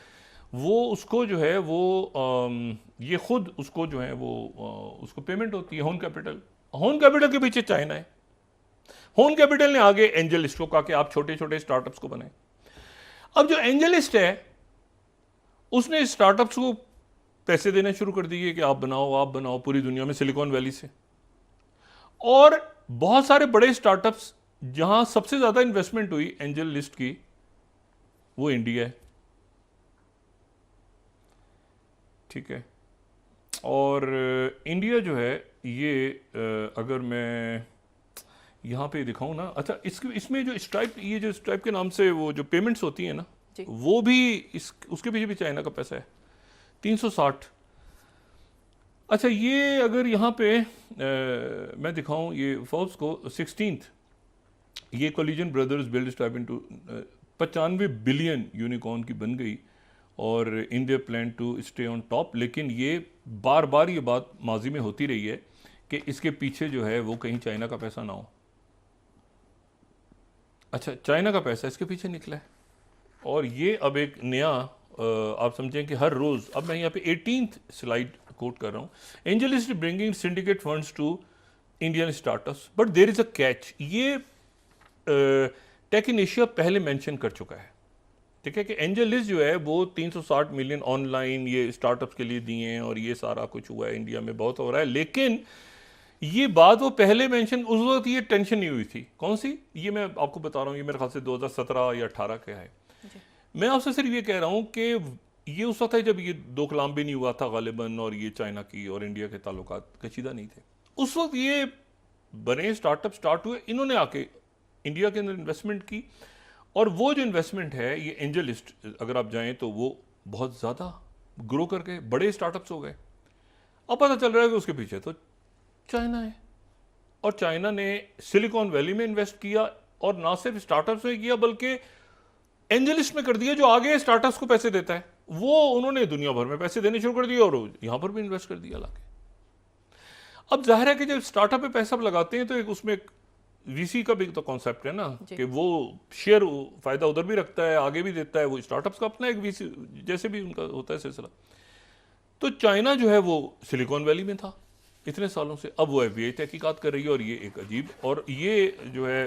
Speaker 2: वो उसको जो है वो ये खुद उसको जो है वो उसको पेमेंट होती है। हॉर्न कैपिटल के पीछे चाइना है। हॉर्न कैपिटल ने आगे एंजल लिस्ट को कहा कि आप छोटे छोटे स्टार्टअप्स को बनाएं। अब जो एंजल लिस्ट है उसने स्टार्टअप्स को पैसे देने शुरू कर दिए कि आप बनाओ पूरी दुनिया में, सिलिकॉन वैली से। और बहुत सारे बड़े स्टार्टअप्स जहां सबसे ज्यादा इन्वेस्टमेंट हुई एंजल लिस्ट की, वो इंडिया है। ठीक है, और इंडिया जो है ये अगर मैं यहाँ पे दिखाऊं ना, अच्छा इसमें जो स्ट्राइप, ये जो स्ट्राइप के नाम से वो जो पेमेंट्स होती है ना, वो भी उसके पीछे भी चाइना का पैसा है 360। अच्छा, ये अगर यहाँ पे मैं दिखाऊं ये फोर्ब्स को 16th, ये Collison brothers build Stripe into 95 billion unicorn की बन गई और India plan to stay on top. लेकिन ये बार बार ये बात माजी में होती रही है कि इसके पीछे जो है वो कहीं चाइना का पैसा ना हो। अच्छा, चाइना का पैसा इसके पीछे निकला है और ये अब एक नया आप समझें कि हर रोज, अब मैं यहाँ पे 18th स्लाइड कोट कर रहा हूँ, AngelList bringing syndicate funds to Indian startups but there is a catch. ये टेक इन एशिया पहले मेंशन कर चुका है। ठीक है कि एंजल लिस्ट जो है वो 360 मिलियन ऑनलाइन ये स्टार्टअप्स के लिए दिए हैं और ये सारा कुछ हुआ है, इंडिया में बहुत हो रहा है। लेकिन ये बात वो पहले मेंशन, उस वक्त ये टेंशन नहीं हुई थी। कौन सी? ये मैं आपको बता रहा हूँ, ये मेरे ख्याल से 2017 या 18 का है। मैं आपसे सिर्फ ये कह रहा हूँ कि ये उस वक्त है जब ये दो कलाम भी नहीं हुआ था गालिबन, और ये चाइना की और इंडिया के ताल्लुकात कशीदा नहीं थे। उस वक्त ये बने स्टार्टअप स्टार्ट हुए, इन्होंने आके इंडिया के अंदर इन्वेस्टमेंट की और वो जो इन्वेस्टमेंट है ये एंजल लिस्ट अगर आप जाएं तो वो बहुत ज़्यादा ग्रो करके बड़े स्टार्टअप्स हो गए। अब पता चल रहा है कि उसके पीछे तो चाइना है और चाइना ने सिलिकॉन वैली में इन्वेस्ट किया और ना सिर्फ स्टार्टअप्स में किया बल्कि एंजल लिस्ट में कर दिया जो आगे स्टार्टअप्स को पैसे देता है। वो उन्होंने दुनिया भर में पैसे देने शुरू कर दिए और यहां पर भी इन्वेस्ट कर दिया लाके। अब जाहिर है कि जब स्टार्टअप पे पैसा लगाते हैं तो एक उसमें वीसी का भी तो कॉन्सेप्ट है ना कि वो शेयर फायदा उधर भी रखता है, आगे भी देता है। वो स्टार्टअप्स का अपना एक वीसी जैसे भी उनका होता है सिलसिला। तो चाइना जो है वो सिलिकॉन वैली में था इतने सालों से, अब वो एफबीआई तहकीकात कर रही है और ये एक अजीब, और ये जो है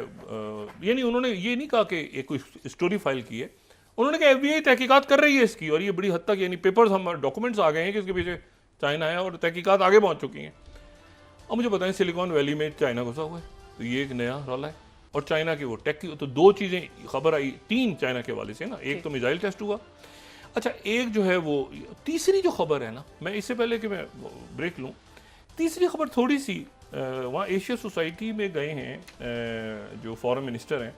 Speaker 2: यानी उन्होंने ये नहीं कहा कि एक कोई स्टोरी फाइल की है, उन्होंने कहा एफबीआई तहकीकात कर रही है इसकी, और ये बड़ी हद तक यानी पेपर्स हम डॉक्यूमेंट्स आ गए हैं कि इसके पीछे चाइना है और तहकीकात आगे पहुंच चुकी हैं। अब मुझे बताएं सिलिकॉन वैली में चाइना घुसा हुआ है, तो ये एक नया रौला है। और चाइना की वो टेक की तो दो चीज़ें खबर आई, तीन चाइना के वाले से ना, एक तो मिसाइल टेस्ट हुआ। अच्छा, एक जो है वो तीसरी जो खबर है ना, मैं इससे पहले कि मैं ब्रेक लूँ, तीसरी खबर थोड़ी सी वहाँ एशिया सोसाइटी में गए हैं जो फॉरेन मिनिस्टर हैं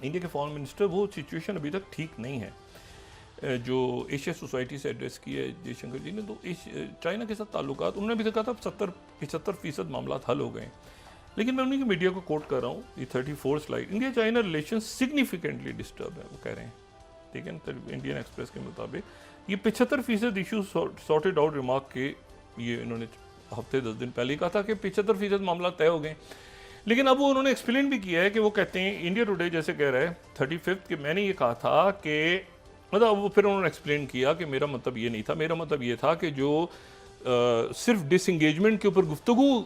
Speaker 2: इंडिया के फॉरेन मिनिस्टर, वो सिचुएशन अभी तक ठीक नहीं है जो एशिया सोसाइटी से एड्रेस की है जयशंकर जी ने। तो चाइना के साथ ताल्लुकात उन्होंने भी कहा था 70-75% मामला हल हो गए। लेकिन मैं उन्हीं की मीडिया को कोट कर रहा हूँ, ये 34 slide, India China relation significantly disturb है, वो कह रहे हैं। ठीक है ना, इंडियन एक्सप्रेस के मुताबिक ये 75% इशू सॉर्टेड आउट रिमार्क के, ये इन्होंने हफ्ते 10 दिन पहले ही कहा था कि 75% मामला तय हो गए। लेकिन अब वो उन्होंने एक्सप्लेन भी किया है कि वो कहते हैं इंडिया टुडे जैसे कह रहा है 35 कि मैंने ये कहा था कि मतलब वो फिर उन्होंने एक्सप्लेन किया कि मेरा मतलब ये नहीं था, मेरा मतलब ये था कि जो सिर्फ डिसंगेजमेंट के ऊपर गुफ्तगू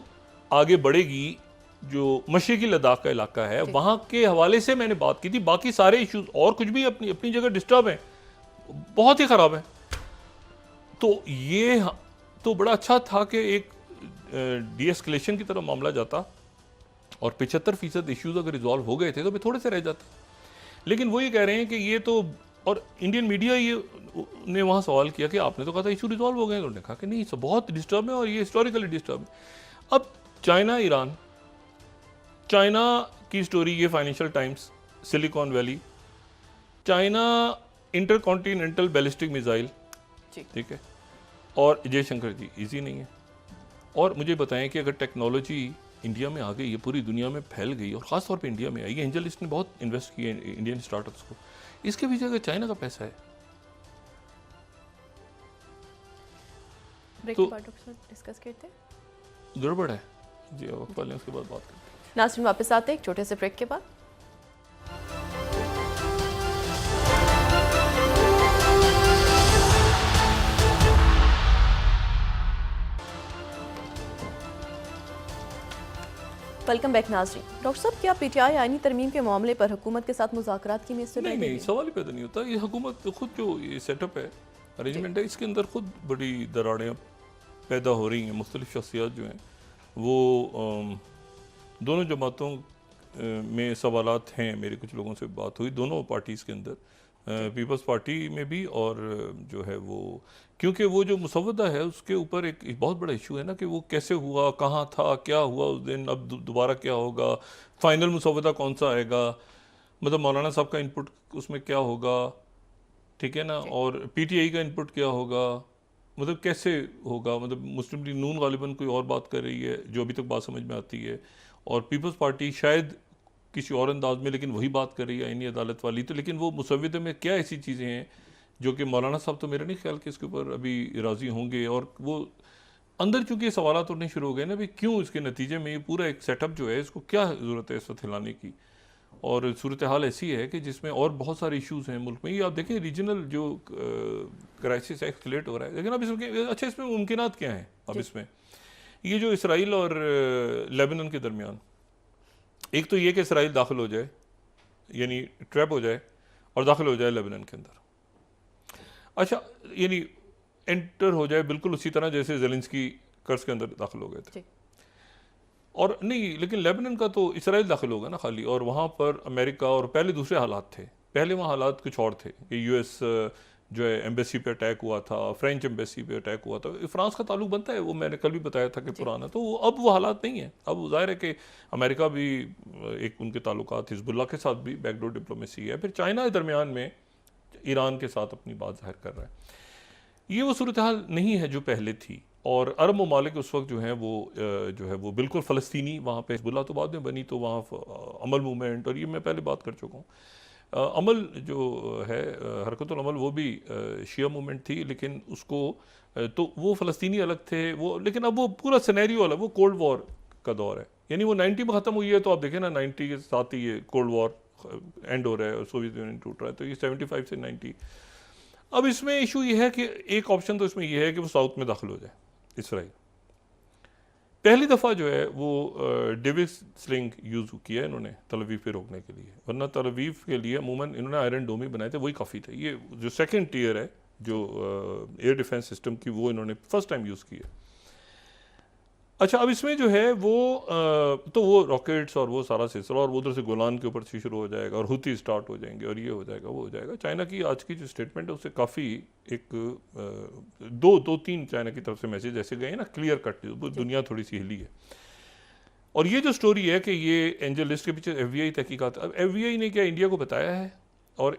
Speaker 2: आगे बढ़ेगी, जो मशरक़ी लद्दाख का इलाका है वहाँ के हवाले से मैंने बात की थी। बाकी सारे इश्यूज और कुछ भी अपनी अपनी जगह डिस्टर्ब हैं, बहुत ही ख़राब है। तो ये तो बड़ा अच्छा था कि एक डी एस्केलेशन की तरफ मामला जाता और 75% इश्यूज अगर रिजॉल्व हो गए थे तो फिर थोड़े से रह जाते। लेकिन वो ये कह रहे हैं कि ये तो, और इंडियन मीडिया ये ने वहाँ सवाल किया कि आपने तो कहा था इशू रिजॉल्व हो गए, उन्होंने कहा कि नहीं, बहुत डिस्टर्ब है और ये हिस्टोरिकली डिस्टर्ब है। अब चाइना ईरान, चाइना की स्टोरी, ये financial times, silicon valley, China intercontinental ballistic missile, ठीक है, और जयशंकर जी, इजी नहीं है। और मुझे बताएं कि अगर टेक्नोलॉजी इंडिया में आ गई, ये पूरी दुनिया में फैल गई और ख़ास तौर पे इंडिया में आई, ये एंजलिस्ट ने बहुत इन्वेस्ट किए इंडियन स्टार्टअप्स को, इसके पीछे अगर चाइना का पैसा है
Speaker 1: ब्रेक के बाद डॉक्टर साहब डिस्कस करते हैं,
Speaker 2: गड़बड़ है जी। वक्त वाले उसके बाद बात करते हैं।
Speaker 1: नाज़रीन वापस आते हैं एक छोटे से ब्रेक के बाद। वेलकम बैक नाज़रीन। डॉक्टर साहब, क्या पीटीआई आईनी तरमीम के मामले पर हुकूमत के साथ मुज़ाकरात की मेज़ से बैठेगी?
Speaker 2: नहीं, सवाल ही पैदा नहीं होता। ये हुकूमत तो खुद जो ये सेटअप है, अरेंजमेंट है, इसके अंदर खुद बड़ी दरारें पैदा हो रही हैं। मुख्तलिफ शख्सियात जो हैं वो दोनों जमातों में सवालात हैं। मेरे कुछ लोगों से बात हुई दोनों पार्टीज़ के अंदर, पीपल्स पार्टी में भी और जो है वो, क्योंकि वो जो मुसव्वदा है उसके ऊपर एक बहुत बड़ा इशू है ना कि वो कैसे हुआ, कहाँ था, क्या हुआ उस दिन, अब दोबारा क्या होगा, फाइनल मुसव्वदा कौन सा आएगा, मतलब मौलाना साहब का इनपुट उसमें क्या होगा, ठीक है ना, और पीटीआई का इनपुट क्या होगा, मतलब कैसे होगा, मतलब मुस्लिम लीग नून गालिबन कोई और बात कर रही है जो अभी तक बात समझ में आती है, और पीपल्स पार्टी शायद किसी और अंदाज में लेकिन वही बात कर रही है आईनी अदालत वाली। तो लेकिन वो मुसव्वदे में क्या ऐसी चीज़ें हैं जो कि मौलाना साहब तो मेरा नहीं ख्याल कि इसके ऊपर अभी राज़ी होंगे, और वो अंदर चूँकि सवाल उठने शुरू हो गए ना, भाई क्यों इसके नतीजे में ये पूरा एक सेटअप जो है इसको क्या ज़रूरत है इस वक्त हिलाने की, और सूरत हाल ऐसी है कि जिसमें और बहुत सारे इश्यूज़ हैं मुल्क में। ये आप देखें रीजनल जो क्राइसिस एक्सलेट हो रहा है, लेकिन अब इसमें अच्छा इसमें मुमकिनात क्या हैं अब इसमें, ये जो इसराइल और लेबनान के दरमियान, एक तो ये कि इसराइल दाखिल हो जाए, यानी ट्रैप हो जाए और दाखिल हो जाए लेबनान के अंदर, अच्छा यानी एंटर हो जाए बिल्कुल उसी तरह जैसे ज़ेलेंस्की कर्ज के अंदर दाखिल हो गए थे, और नहीं, लेकिन लेबनान का तो इसराइल दाखिल होगा ना खाली, और वहाँ पर अमेरिका, और पहले दूसरे हालात थे, पहले वहाँ हालात कुछ और थे कि यूएस जो है एम्बेसी पे अटैक हुआ था, फ्रेंच एम्बेसी पे अटैक हुआ था, फ्रांस का ताल्लुक बनता है, वो मैंने कल भी बताया था कि पुराना, तो वो अब वो हालात नहीं है। अब जाहिर है कि अमेरिका भी एक उनके ताल्लुकात हिजबुल्लाह के साथ भी बैकडोर डिप्लोमेसी है, फिर चाइना के दरमियान में ईरान के साथ अपनी बात जाहिर कर रहा है। ये वो सूरत हाल नहीं है जो पहले थी, और अरब ममालिक उस वक्त जो है वो बिल्कुल फ़लस्तीनी, वहाँ पे हिजबुल्लाह तो बाद में बनी, तो वहाँ अमल मूवमेंट, और ये मैं पहले बात कर चुका हूँ, अमल जो है हरकतुल अमल, वो भी शिया मूवमेंट थी, लेकिन उसको तो वो फ़लस्तीनी अलग थे वो, लेकिन अब वो पूरा सिनेरियो अलग, वो कोल्ड वॉर का दौर है, यानी वो 90 में ख़त्म हुई है, तो आप देखें ना 90 के साथ ही ये कोल्ड वॉर एंड हो रहा है और सोवियत यूनियन टूट रहा है, तो ये 75 से 90। अब इसमें इशू ये है कि एक ऑप्शन तो इसमें ये है कि वो साउथ में दाखिल हो जाए इसराइल। पहली दफ़ा जो है वो डेविस स्लिंग यूज़ किया है इन्होंने तल अवीव पे रोकने के लिए, वरना तल अवीव के लिए अमूमन इन्होंने आयरन डोम ही बनाए थे, वही काफ़ी थे। ये जो सेकंड टियर है जो एयर डिफेंस सिस्टम की, वो इन्होंने फर्स्ट टाइम यूज़ की है। अच्छा, अब इसमें जो है वो तो वो रॉकेट्स और वो सारा सिलसिला, और उधर से गोलान के ऊपर से शुरू हो जाएगा, और हुती स्टार्ट हो जाएंगे, और ये हो जाएगा, वो हो जाएगा। चाइना की आज की जो स्टेटमेंट है उससे काफ़ी एक दो तीन चाइना की तरफ से मैसेज ऐसे गए ना, क्लियर कट, दुनिया थोड़ी सी हिली है। और ये जो स्टोरी है कि ये एंजल लिस्ट के पीछे FBI तहकीकात, अब FBI ने क्या इंडिया को बताया है, और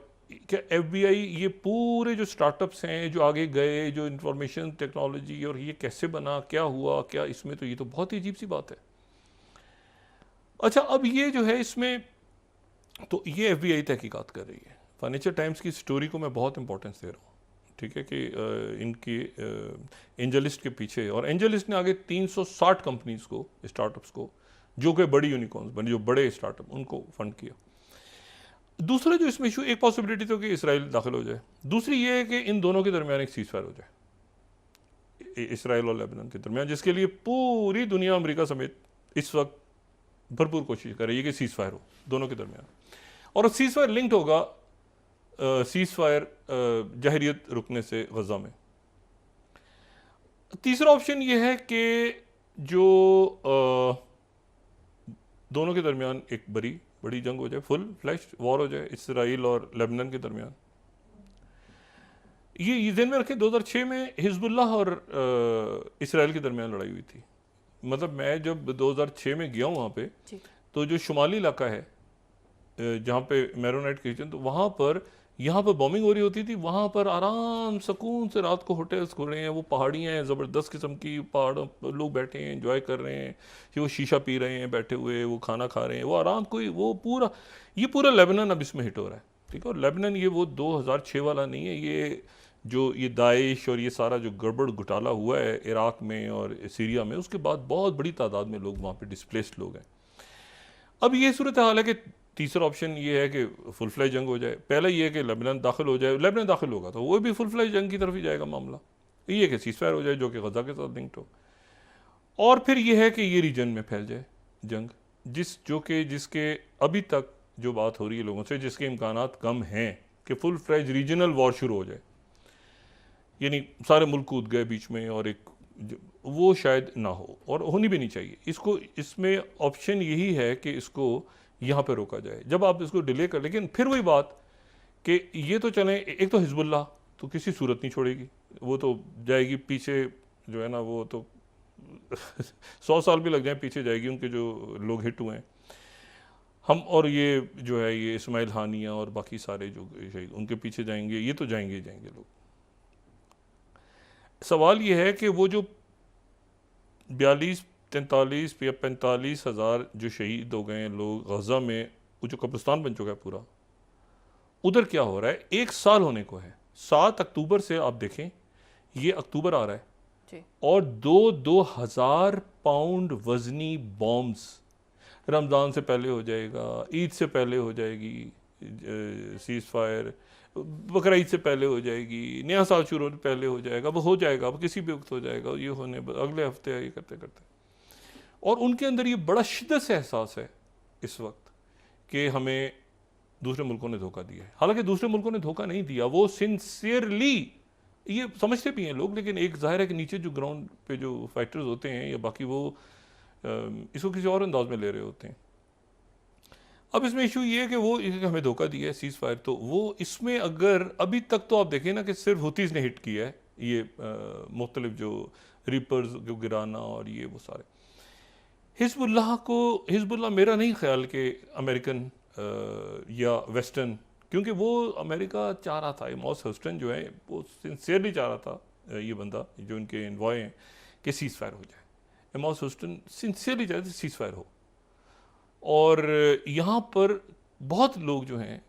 Speaker 2: क्या FBI ये पूरे जो स्टार्टअप्स हैं जो आगे गए, जो इंफॉर्मेशन टेक्नोलॉजी, और ये कैसे बना, क्या हुआ, क्या इसमें, तो ये तो बहुत ही अजीब सी बात है। अच्छा, अब ये जो है इसमें तो ये FBI तहकीकात कर रही है। फाइनेंशियल टाइम्स की स्टोरी को मैं बहुत इंपॉर्टेंस दे रहा हूँ, ठीक है, कि इनकी एंजलिस्ट के पीछे, और एंजलिस्ट ने आगे 360 कंपनीज को, स्टार्टअप्स को, जो कि बड़ी यूनिकॉर्न्स बनी, जो बड़े स्टार्टअप, उनको फंड किया। दूसरा जो इसमें इशू, एक पॉसिबिलिटी तो कि इसराइल दाखिल हो जाए, दूसरी ये है कि इन दोनों के दरमियान एक सीज फायर हो जाए, इसराइल और लेबनान के दरमियान, जिसके लिए पूरी दुनिया अमेरिका समेत इस वक्त भरपूर कोशिश कर रही है कि सीज फायर हो दोनों के दरमियान, और सीज फायर लिंक्ड होगा सीज फायर जहरियत रुकने से गजा में। तीसरा ऑप्शन ये है कि जो दोनों के दरमियान एक बड़ी जंग हो जाए, फुल फ्लैश वॉर हो जाए इसराइल और लेबनान के दरमियान। ये दिन में रखें 2006 में हिजबुल्लाह और इसराइल के दरमियान लड़ाई हुई थी। मतलब मैं जब 2006 में गया हूँ वहाँ पे, तो जो शुमाली इलाका है जहाँ पे मैरोनाइट किचन, तो वहाँ पर यहाँ पर बॉम्बिंग हो रही होती थी, वहाँ पर आराम सुकून से रात को होटल्स खुल रहे हैं, वो पहाड़ियाँ हैं ज़बरदस्त किस्म की, पहाड़ों पर लोग बैठे हैं, एंजॉय कर रहे हैं, कि वो शीशा पी रहे हैं बैठे हुए, वो खाना खा रहे हैं, वो आराम, कोई वो पूरा लेबनान अब इसमें हिट हो रहा है। ठीक है, और लेबनान ये वो 2006 वाला नहीं है, ये दाइश और ये सारा जो गड़बड़ घोटाला हुआ है इराक में और सीरिया में, उसके बाद बहुत बड़ी तादाद में लोग वहाँ पे डिस्प्लेस्ड लोग हैं। अब ये सूरत हाल है कि तीसरा ऑप्शन ये है कि फुल फ्लैश जंग हो जाए। पहला ये है कि लेबनान दाखिल हो जाए, लेबनान दाखिल होगा तो वो भी फुल फ्लैश जंग की तरफ ही जाएगा मामला। ये कि सीज़फायर हो जाए जो कि गजा के साथ लिंक्ड हो, और फिर ये है कि ये रीजन में फैल जाए जंग, जिसके अभी तक जो बात हो रही है लोगों से, जिसके इम्कानात कम हैं कि फुल फ्लैश रीजनल वॉर शुरू हो जाए, यानी सारे मुल्क कूद गए बीच में, और वो शायद ना हो और होनी भी नहीं चाहिए। इसमें ऑप्शन यही है कि इसको यहाँ पे रोका जाए। जब आप इसको डिले कर, लेकिन फिर वही बात कि ये तो चलें, एक तो हिजबुल्लाह तो किसी सूरत नहीं छोड़ेगी, वो तो जाएगी पीछे, जो है ना, वो तो 100 साल भी लग जाए पीछे जाएगी, उनके जो लोग हिट हुए हैं। हम और ये जो है ये इस्माइल हानिया और बाकी सारे जो शहीद, उनके पीछे जाएंगे, ये तो जाएंगे ही जाएंगे लोग। सवाल ये है कि वो जो 43 या 45 हज़ार जो शहीद हो गए हैं लोग गजा में, वो जो कब्रिस्तान बन चुका है पूरा, उधर क्या हो रहा है? 1 साल होने को है। 7 अक्टूबर से आप देखें, ये अक्टूबर आ रहा है जी, और 2,000 पाउंड वजनी बॉम्ब्स रमज़ान से पहले हो जाएगा, ईद से पहले हो जाएगी, सीज़ फायर, बकरा ईद से पहले हो जाएगी, नया साल शुरू होने पहले हो जाएगा, वो हो जाएगा, अब किसी भी वक्त हो जाएगा, ये होने अगले हफ्ते ये करते करते। और उनके अंदर ये बड़ा शिद्दत से एहसास है इस वक्त कि हमें दूसरे मुल्कों ने धोखा दिया है। हालांकि दूसरे मुल्कों ने धोखा नहीं दिया, वो सिंसियरली ये समझते भी हैं लोग, लेकिन एक जाहिर है कि नीचे जो ग्राउंड पे जो फाइटर्स होते हैं या बाकी, वो इसको किसी और अंदाज में ले रहे होते हैं। अब इसमें इशू ये है कि वो हमें धोखा दिया है सीज़ फायर, तो वो इसमें अगर अभी तक तो आप देखें ना कि सिर्फ हुतीज़ ने हिट किया है, ये मुख्तलिफ जो रिपर्स को गिराना और ये वो सारे। हिजबुल्लाह मेरा नहीं ख्याल कि अमेरिकन या वेस्टर्न, क्योंकि वो अमेरिका चाह रहा था, एमॉस होस्टन जो है वो सिंसियरली चाह रहा था, ये बंदा जो इनके एनवॉय हैं, कि सीज़ फायर हो जाए। एमॉस होस्टन सिंसियरली चाहते थे सीज़ फायर हो, और यहाँ पर बहुत लोग जो हैं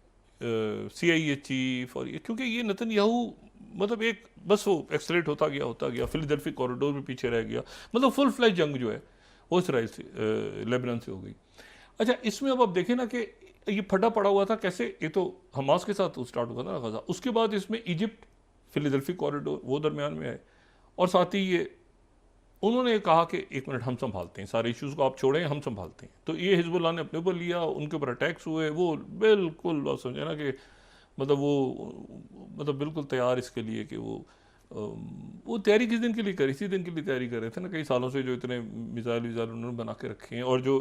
Speaker 2: CIA चीफ और ये, क्योंकि ये नेतन्याहू मतलब एक बस वो एक्सलेट होता गया, फिलाडेल्फिया कॉरिडोर में पीछे रह गया, मतलब फुल फ्लैश जंग जो है वो इसराइल से लेबनान से हो गई। अच्छा, इसमें अब आप देखें ना कि ये फटा पड़ा हुआ था कैसे, ये तो हमास के साथ स्टार्ट हुआ था ना गजा, उसके बाद इसमें इजिप्ट, फिलाडेल्फिया कॉरिडोर वो दरमियान में है, और साथ ही ये उन्होंने कहा कि 1 मिनट हम संभालते हैं, सारे इश्यूज़ को आप छोड़ें, हम संभालते हैं। तो ये हिजबुल्लाह ने अपने ऊपर लिया, उनके ऊपर अटैक्स हुए, वो बिल्कुल आप समझे ना कि मतलब बिल्कुल तैयार इसके लिए कि वो तैयारी किस दिन के लिए करी, इसी दिन के लिए तैयारी कर रहे थे ना, कई सालों से जो इतने मिसाइल उन्होंने बना के रखे हैं। और जो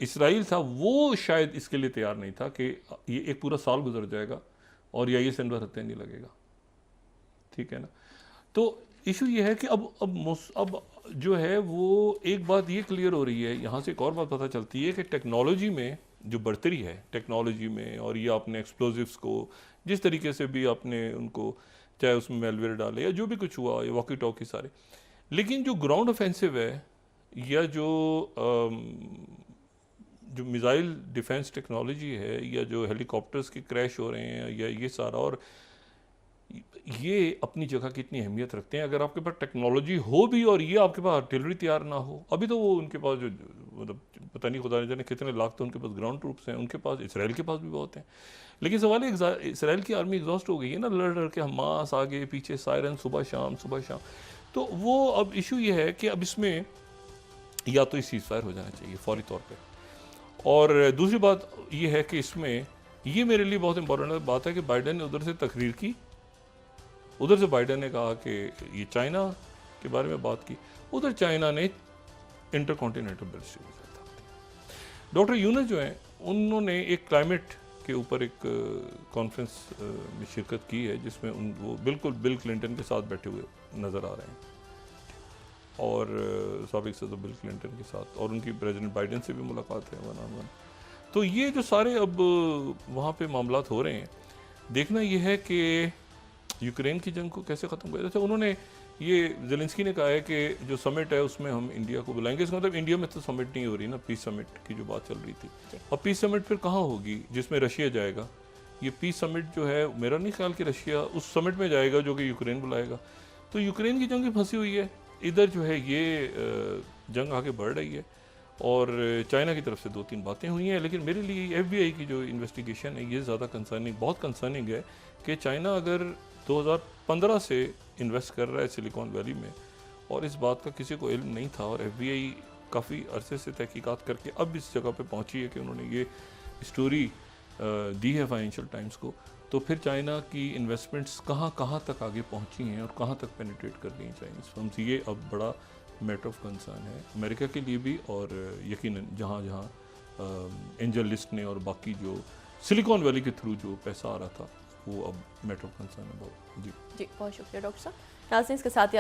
Speaker 2: इसराइल था वो शायद इसके लिए तैयार नहीं था कि ये एक पूरा साल गुजर जाएगा और या ये सिनवर हत्या नहीं लगेगा, ठीक है ना। तो इशू ये है कि अब जो है वो एक बात ये क्लियर हो रही है, यहाँ से एक और बात पता चलती है कि टेक्नोलॉजी में जो बढ़तरी है टेक्नोलॉजी में, और ये आपने एक्सप्लोजिव्स को जिस तरीके से भी आपने उनको, चाहे उसमें मेलवेयर डाले या जो भी कुछ हुआ, या वॉकी टॉकी सारे, लेकिन जो ग्राउंड ऑफेंसिव है या जो मिसाइल डिफेंस टेक्नोलॉजी है, या जो हेलीकॉप्टर्स के क्रैश हो रहे हैं, या ये सारा, और ये अपनी जगह की इतनी अहमियत रखते हैं। अगर आपके पास टेक्नोलॉजी हो भी और ये आपके पास आर्टिलरी तैयार ना हो, अभी तो वो उनके पास जो मतलब पता नहीं खुदा न जाने कितने लाख तो उनके पास ग्राउंड ट्रूप्स हैं, उनके पास, इसराइल के पास भी बहुत हैं। लेकिन सवाल है, इसराइल की आर्मी एग्जॉस्ट हो गई है ना, लड़ के हमास आगे पीछे, सायरन सुबह शाम। तो वो अब इशू ये है कि अब इसमें या तो सीज़ फायर हो जाना चाहिए फौरी तौर पर, और दूसरी बात ये है कि इसमें ये मेरे लिए बहुत इंपॉर्टेंट बात है कि बाइडेन ने उधर से तकरीर की, उधर से बाइडेन ने कहा कि ये चाइना के बारे में बात की, उधर चाइना ने इंटरकॉन्टिनेंटल बैलिस्टिक मिसाइल था। डॉक्टर यूनुस जो हैं उन्होंने एक क्लाइमेट के ऊपर एक कॉन्फ्रेंस में शिरकत की है, जिसमें वो बिल्कुल बिल क्लिंटन के साथ बैठे हुए नज़र आ रहे हैं, और साबिक सदर बिल क्लिंटन के साथ, और उनकी प्रेसिडेंट बाइडेन से भी मुलाकात है 1-on-1। तो ये जो सारे अब वहाँ पे मामलात हो रहे हैं, देखना ये है कि यूक्रेन की जंग को कैसे ख़त्म किया। जैसे उन्होंने ये ज़ेलेंस्की ने कहा है कि जो समिट है उसमें हम इंडिया को बुलाएंगे। इसका मतलब इंडिया में तो समिट नहीं हो रही ना, पीस समिट की जो बात चल रही थी, और पीस समिट फिर कहाँ होगी जिसमें रशिया जाएगा। ये पीस समिट जो है, मेरा नहीं ख्याल कि रशिया उस समिट में जाएगा जो कि यूक्रेन बुलाएगा। तो यूक्रेन की जंग भी फंसी हुई है, इधर जो है ये जंग आगे बढ़ रही है, और चाइना की तरफ से 2-3 बातें हुई हैं। लेकिन मेरे लिए FBI की जो इन्वेस्टिगेशन है ये ज़्यादा कंसर्निंग, बहुत कंसर्निंग है कि चाइना अगर 2015 से इन्वेस्ट कर रहा है सिलिकॉन वैली में, और इस बात का किसी को इल्म नहीं था, और FBI काफ़ी अरसे से तहकीकात करके अब इस जगह पे पहुंची है कि उन्होंने ये स्टोरी दी है फाइनेंशियल टाइम्स को, तो फिर चाइना की इन्वेस्टमेंट्स कहाँ कहाँ तक आगे पहुंची हैं और कहाँ तक पेनिट्रेट कर रही हैं चाइनीज़ फर्म्स, ये अब बड़ा मैटर ऑफ कंसर्न है अमेरिका के लिए भी, और यकीनन जहाँ जहाँ एंजल लिस्ट ने और बाकी जो सिलिकॉन वैली के थ्रू जो पैसा आ रहा था वो अब मैटर ऑफ कंसर्न है बहुत। जी
Speaker 1: बहुत शुक्रिया डॉक्टर साहब। नाज़रीन, इसके साथ ही